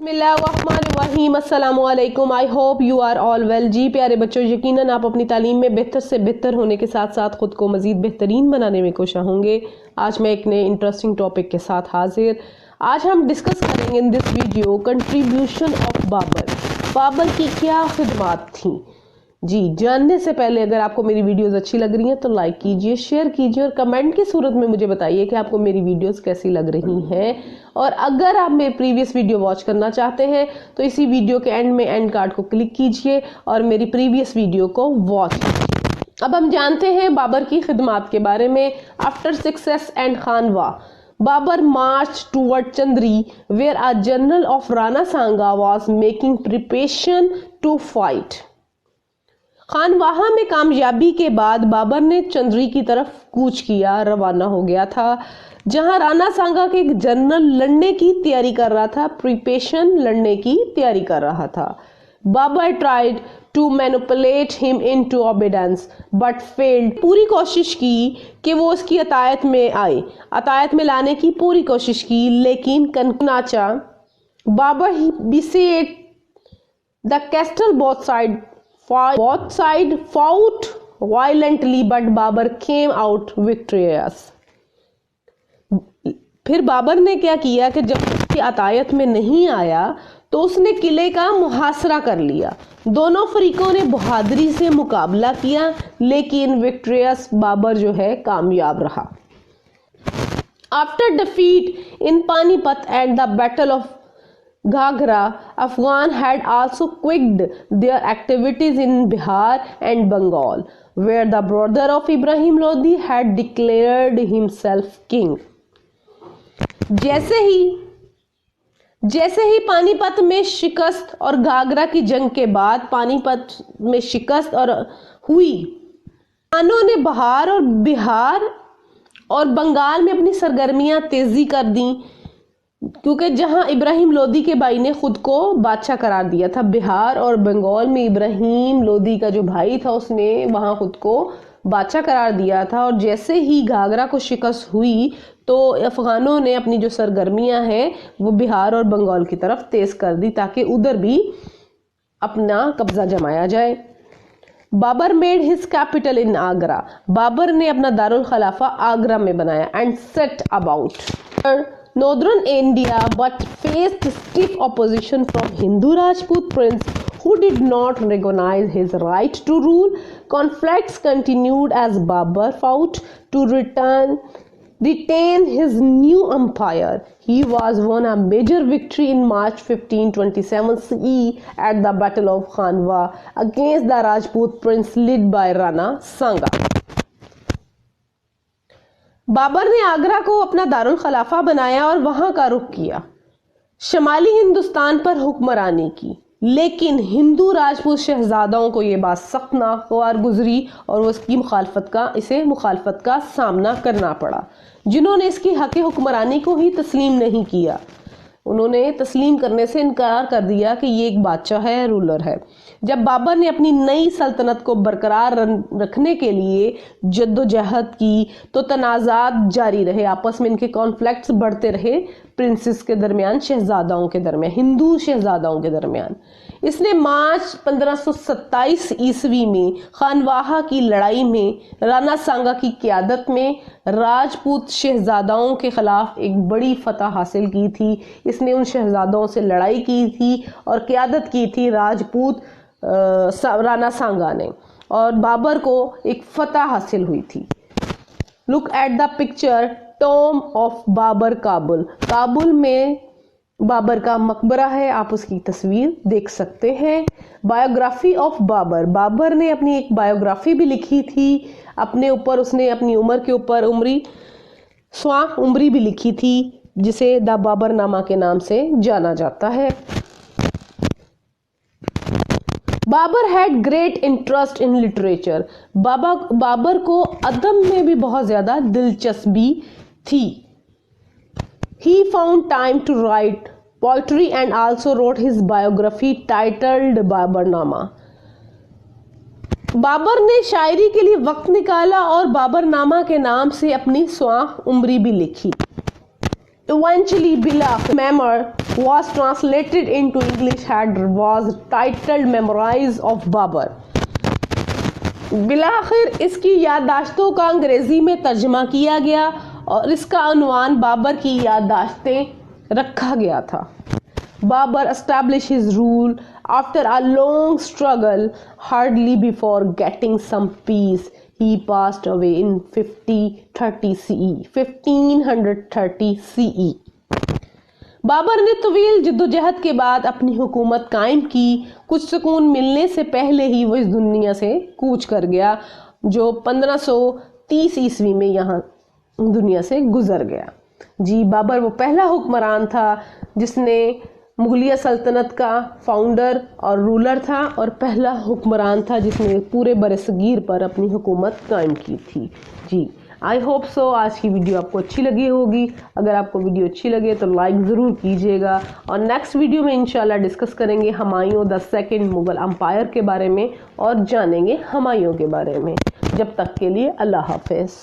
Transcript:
बिस्मिल्लाहिर्रहमानिर्रहीम, अस्सलामु अलैकुम। I hope you are all well. जी प्यारे बच्चों, यकीनन आप अपनी तालीम में बेहतर से बेहतर होने के साथ साथ ख़ुद को मज़ीद बेहतरीन बनाने में कोशिश होंगे। आज मैं एक नए इंटरेस्टिंग टॉपिक के साथ हाजिर। आज हम डिस्कस करेंगे in this video contribution of Babar. Babar की क्या खिदमात थी। जी जानने से पहले अगर आपको मेरी वीडियोस अच्छी लग रही हैं तो लाइक कीजिए, शेयर कीजिए और कमेंट की सूरत में मुझे बताइए कि आपको मेरी वीडियोस कैसी लग रही हैं। और अगर आप मेरी प्रीवियस वीडियो वॉच करना चाहते हैं तो इसी वीडियो के एंड में एंड कार्ड को क्लिक कीजिए और मेरी प्रीवियस वीडियो को वॉच कीजिए। अब हम जानते हैं बाबर की खिदमात के बारे में। After success and Khanwa, Babur march toward Chanderi where a general of Rana Sanga was making preparation to fight. खानवाहा में कामयाबी के बाद बाबर ने चंद्री की तरफ कूच किया, रवाना हो गया था, जहां राणा सांगा के एक जनरल लड़ने की तैयारी कर रहा था, प्रिपरेशन लड़ने की तैयारी कर रहा था। Babar tried to manipulate him into obedience but failed. पूरी कोशिश की कि वो उसकी अतायत में आए, अतायत में लाने की पूरी कोशिश की, लेकिन कनकनाचा। Babar beset the castle both side fought violently but Babar came out victorious। फिर बाबर ने क्या किया कि जब उसकी अतायत में नहीं आया तो उसने किले का मुहासरा कर लिया। दोनों फरीकों ने बहादुरी से मुकाबला किया, लेकिन विक्ट्रियस बाबर जो है कामयाब रहा। After defeat in Panipat and the battle of Ghagra, Afghan had also quickened their activities in Bihar and Bengal, where the brother of Ibrahim Lodi had declared himself king. जैसे ही पानीपत में शिकस्त और घाघरा की जंग के बाद पानीपत में शिकस्त और हुई, खानों ने बिहार और बंगाल में अपनी सरगर्मियां तेजी कर दी, क्योंकि जहां इब्राहिम लोदी के भाई ने खुद को बादशाह करार दिया था। बिहार और बंगाल में इब्राहिम लोदी का जो भाई था उसने वहां खुद को बादशाह करार दिया था। और जैसे ही घाघरा को शिकस्त हुई तो अफगानों ने अपनी जो सरगर्मियां हैं वो बिहार और बंगाल की तरफ तेज कर दी, ताकि उधर भी अपना कब्जा जमाया जाए। Babar made his capital in Agra. Babar ने अपना दारुल खिलाफा आगरा में बनाया and set about Northern India, but faced stiff opposition from Hindu Rajput prince who did not recognize his right to rule. Conflicts continued as Babur fought to retain his new empire. He was won a major victory in March 1527 CE at the Battle of Khanwa against the Rajput prince led by Rana Sanga. Babar ने आगरा को अपना दारुल खिलाफा बनाया और वहां का रुख किया, शमाली हिंदुस्तान पर हुक्मरानी की, लेकिन हिंदू राजपूत शहजादाओं को यह बात सख्त नागवार गुजरी और वो इसकी मुखालफत का सामना करना पड़ा, जिन्होंने इसकी हक हुक्मरानी को ही तस्लीम नहीं किया। उन्होंने तस्लीम करने से इनकार कर दिया कि ये एक बादशाह है, रूलर है। जब बाबर ने अपनी नई सल्तनत को बरकरार रखने के लिए जद्दोजहद की तो तनाज़ात जारी रहे, आपस में इनके कॉन्फ्लिक्ट्स बढ़ते रहे, प्रिंसेस के दरमियान, शहजादाओं के दरमियान, हिंदू शहजादाओं के दरमियान। इसने मार्च 1527 ईस्वी में खानवाहा की लड़ाई में राणा सांगा की क़यादत में राजपूत शहजादाओं के खिलाफ एक बड़ी फतह हासिल की थी। इसने उन शहजादाओं से लड़ाई की थी और क़यादत की थी राजपूत राणा सांगा ने, और बाबर को एक फतह हासिल हुई थी। Look at the picture tomb of Babar Kabul. Kabul में बाबर का मकबरा है, आप उसकी तस्वीर देख सकते हैं। Biography of Babar. बाबर ने अपनी एक बायोग्राफी भी लिखी थी अपने ऊपर, उसने अपनी उम्र के ऊपर उम्री भी लिखी थी, जिसे द बाबरनामा के नाम से जाना जाता है। Babar had great interest in literature. Babar को अदब में भी बहुत ज़्यादा दिलचस्पी थी। He found time to write poetry and also wrote his biography titled Baburnama. Babar ने शायरी के लिए वक्त निकाला और बाबरनामा के नाम से अपनी स्वाह उम्री भी लिखी। Eventually, Bilaqir memoir was translated into English and was titled Memoirs of Babur. बिलाखिर इसकी याददाश्तों का अंग्रेजी में तर्जमा किया गया और इसका उन्वान बाबर की याददाश्तें रखा गया था. Babur established his rule after a long struggle. Hardly before getting some peace, he passed away in 1530 CE. Babar ने तवील जद्दोजहद के बाद अपनी हुकूमत कायम की. कुछ सुकून मिलने से पहले ही वो इस दुनिया से कूच कर गया, जो 1530 ईस्वी में यहाँ दुनिया से गुजर गया. जी, बाबर वो पहला हुक्मरान था जिसने मुगलिया सल्तनत का फाउंडर और रूलर था, और पहला हुक्मरान था जिसने पूरे बरसगीर पर अपनी हुकूमत कायम की थी. जी, आई होप सो आज की वीडियो आपको अच्छी लगी होगी. अगर आपको वीडियो अच्छी लगे तो लाइक ज़रूर कीजिएगा, और नेक्स्ट वीडियो में इंशाल्लाह डिस्कस करेंगे Humayun the second Mughal empire के बारे में और जानेंगे हुमायूं के बारे में. जब तक के लिए अल्लाह हाफ़िज़.